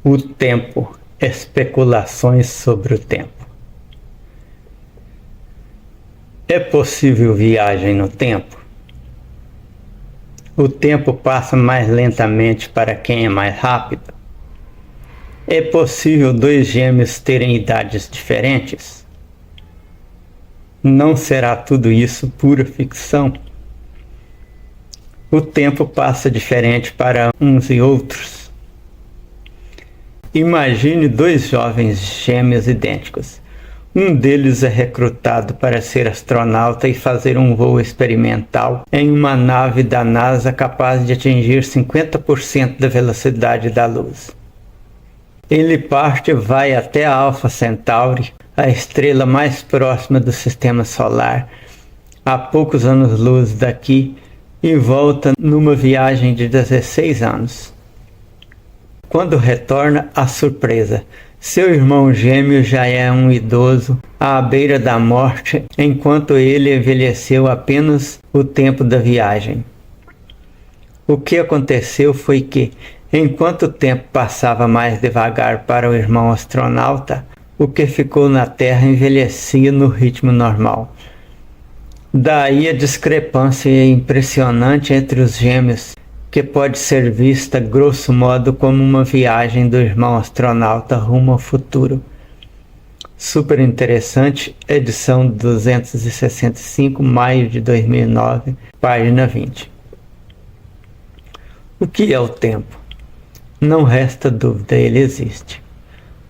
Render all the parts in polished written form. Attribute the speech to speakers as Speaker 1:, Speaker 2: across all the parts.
Speaker 1: O tempo, especulações sobre o tempo. É possível viagem no tempo? O tempo passa mais lentamente para quem é mais rápido? É possível dois gêmeos terem idades diferentes? Não será tudo isso pura ficção? O tempo passa diferente para uns e outros. Imagine dois jovens gêmeos idênticos. Um deles é recrutado para ser astronauta e fazer um voo experimental em uma nave da NASA capaz de atingir 50% da velocidade da luz. Ele parte e vai até a Alpha Centauri, a estrela mais próxima do Sistema Solar, a poucos anos-luz daqui, e volta numa viagem de 16 anos. Quando retorna, a surpresa: seu irmão gêmeo já é um idoso à beira da morte, enquanto ele envelheceu apenas o tempo da viagem. O que aconteceu foi que, enquanto o tempo passava mais devagar para o irmão astronauta, o que ficou na Terra envelhecia no ritmo normal. Daí a discrepância impressionante entre os gêmeos, que pode ser vista grosso modo como uma viagem do irmão astronauta rumo ao futuro. Super interessante, edição 265, maio de 2009, página 20. O que é o tempo? Não resta dúvida, ele existe.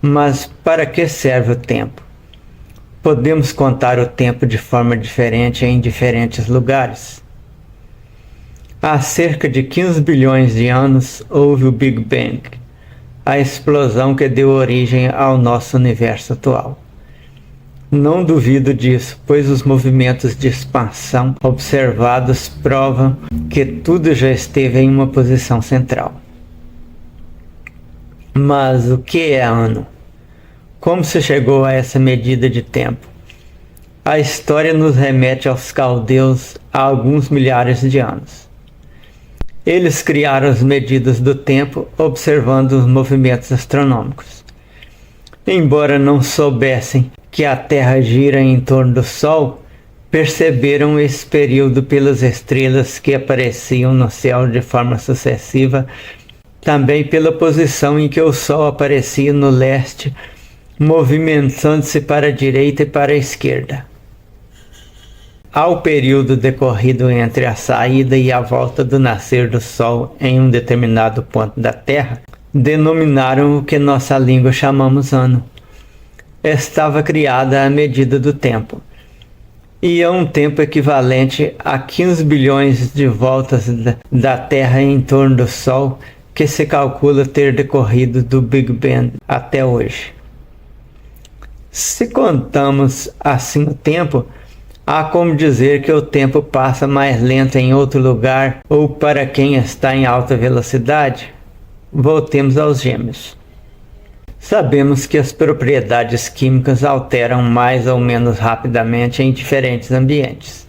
Speaker 1: Mas para que serve o tempo? Podemos contar o tempo de forma diferente em diferentes lugares. Há cerca de 15 bilhões de anos houve o Big Bang, a explosão que deu origem ao nosso universo atual. Não duvido disso, pois os movimentos de expansão observados provam que tudo já esteve em uma posição central. Mas o que é ano? Como se chegou a essa medida de tempo? A história nos remete aos caldeus há alguns milhares de anos. Eles criaram as medidas do tempo observando os movimentos astronômicos. Embora não soubessem que a Terra gira em torno do Sol, perceberam esse período pelas estrelas que apareciam no céu de forma sucessiva, também pela posição em que o Sol aparecia no leste, movimentando-se para a direita e para a esquerda. Ao período decorrido entre a saída e a volta do nascer do Sol em um determinado ponto da Terra, denominaram o que nossa língua chamamos ano. Estava criada a medida do tempo, e é um tempo equivalente a 15 bilhões de voltas da Terra em torno do Sol, que se calcula ter decorrido do Big Bang até hoje. Se contamos assim o tempo, há como dizer que o tempo passa mais lento em outro lugar ou para quem está em alta velocidade? Voltemos aos gêmeos. Sabemos que as propriedades químicas alteram mais ou menos rapidamente em diferentes ambientes.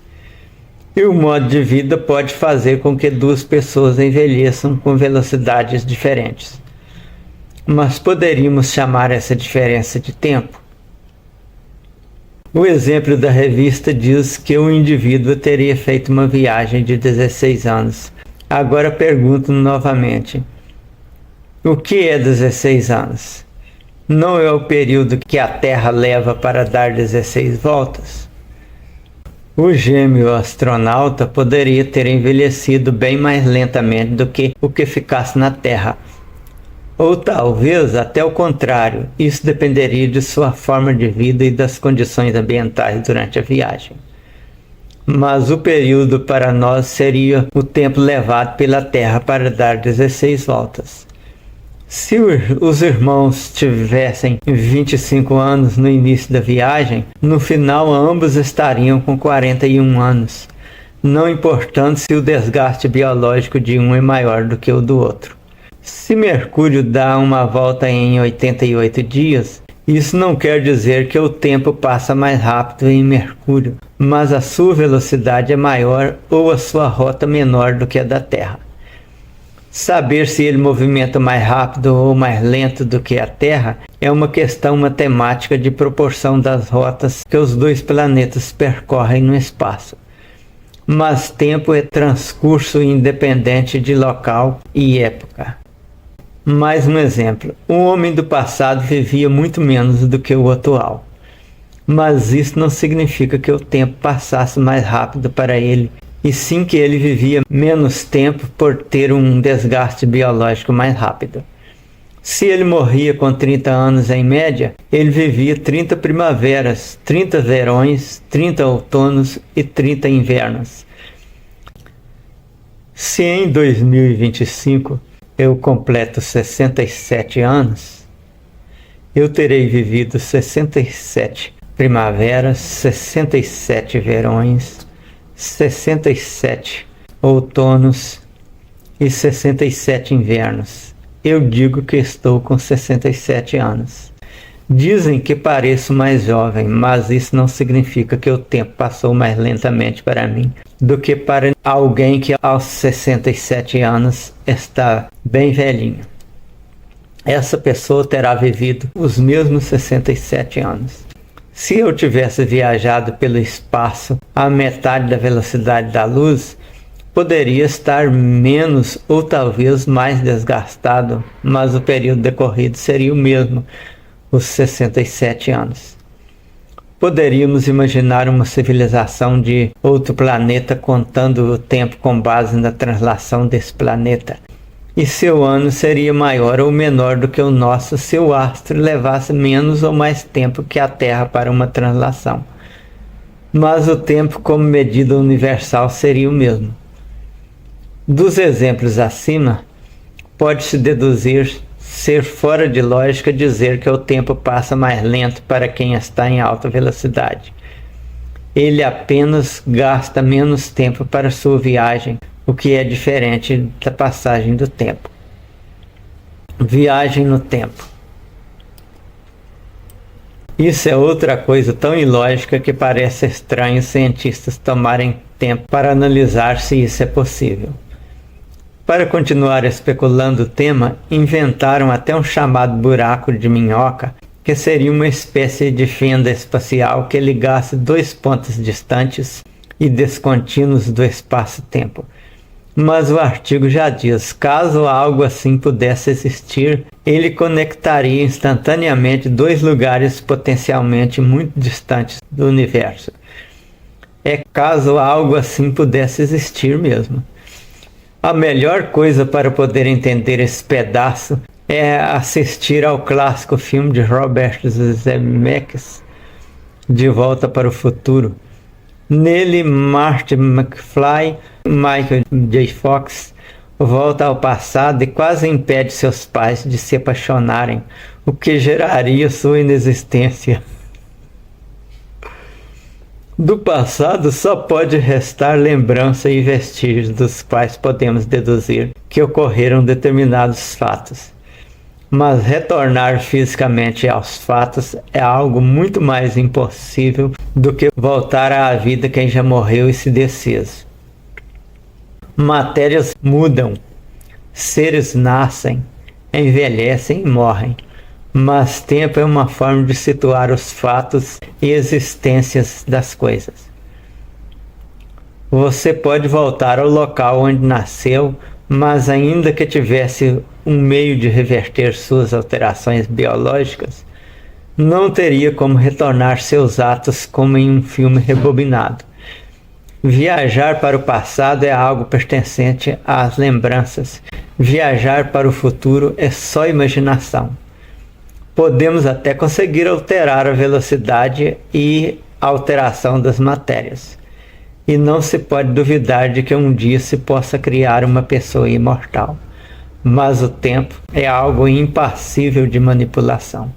Speaker 1: E o modo de vida pode fazer com que duas pessoas envelheçam com velocidades diferentes. Mas poderíamos chamar essa diferença de tempo? O exemplo da revista diz que o indivíduo teria feito uma viagem de 16 anos. Agora pergunto novamente: o que é 16 anos? Não é o período que a Terra leva para dar 16 voltas? O gêmeo astronauta poderia ter envelhecido bem mais lentamente do que o que ficasse na Terra. Ou talvez até o contrário, isso dependeria de sua forma de vida e das condições ambientais durante a viagem. Mas o período para nós seria o tempo levado pela Terra para dar 16 voltas. Se os irmãos tivessem 25 anos no início da viagem, no final ambos estariam com 41 anos, não importando se o desgaste biológico de um é maior do que o do outro. Se Mercúrio dá uma volta em 88 dias, isso não quer dizer que o tempo passa mais rápido em Mercúrio, mas a sua velocidade é maior ou a sua rota menor do que a da Terra. Saber se ele movimenta mais rápido ou mais lento do que a Terra é uma questão matemática de proporção das rotas que os dois planetas percorrem no espaço. Mas tempo é transcurso independente de local e época. Mais um exemplo. O homem do passado vivia muito menos do que o atual. Mas isso não significa que o tempo passasse mais rápido para ele, e sim que ele vivia menos tempo por ter um desgaste biológico mais rápido. Se ele morria com 30 anos em média, ele vivia 30 primaveras, 30 verões, 30 outonos e 30 invernos. Se em 2025 eu completo 67 anos, eu terei vivido 67 primaveras, 67 verões, 67 outonos e 67 invernos. Eu digo que estou com 67 anos. Dizem que pareço mais jovem, mas isso não significa que o tempo passou mais lentamente para mim do que para alguém que aos 67 anos está bem velhinho. Essa pessoa terá vivido os mesmos 67 anos. Se eu tivesse viajado pelo espaço a metade da velocidade da luz, poderia estar menos ou talvez mais desgastado, mas o período decorrido seria o mesmo, os 67 anos. Poderíamos imaginar uma civilização de outro planeta contando o tempo com base na translação desse planeta. E seu ano seria maior ou menor do que o nosso se o astro levasse menos ou mais tempo que a Terra para uma translação. Mas o tempo como medida universal seria o mesmo. Dos exemplos acima, pode-se deduzir ser fora de lógica dizer que o tempo passa mais lento para quem está em alta velocidade. Ele apenas gasta menos tempo para sua viagem, o que é diferente da passagem do tempo. Viagem no tempo. Isso é outra coisa tão ilógica que parece estranho os cientistas tomarem tempo para analisar se isso é possível. Para continuar especulando o tema, inventaram até um chamado buraco de minhoca, que seria uma espécie de fenda espacial que ligasse dois pontos distantes e descontínuos do espaço-tempo. Mas o artigo já diz, caso algo assim pudesse existir, ele conectaria instantaneamente dois lugares potencialmente muito distantes do universo. É caso algo assim pudesse existir mesmo. A melhor coisa para poder entender esse pedaço é assistir ao clássico filme de Robert Zemeckis, De Volta para o Futuro. Nele, Marty McFly, Michael J. Fox, volta ao passado e quase impede seus pais de se apaixonarem, o que geraria sua inexistência. Do passado só pode restar lembrança e vestígios dos quais podemos deduzir que ocorreram determinados fatos. Mas retornar fisicamente aos fatos é algo muito mais impossível do que voltar à vida quem já morreu e se desfez. Matérias mudam, seres nascem, envelhecem e morrem. Mas tempo é uma forma de situar os fatos e existências das coisas. Você pode voltar ao local onde nasceu, mas ainda que tivesse um meio de reverter suas alterações biológicas, não teria como retornar seus atos como em um filme rebobinado. Viajar para o passado é algo pertencente às lembranças. Viajar para o futuro é só imaginação. Podemos até conseguir alterar a velocidade e a alteração das matérias. E não se pode duvidar de que um dia se possa criar uma pessoa imortal. Mas o tempo é algo impassível de manipulação.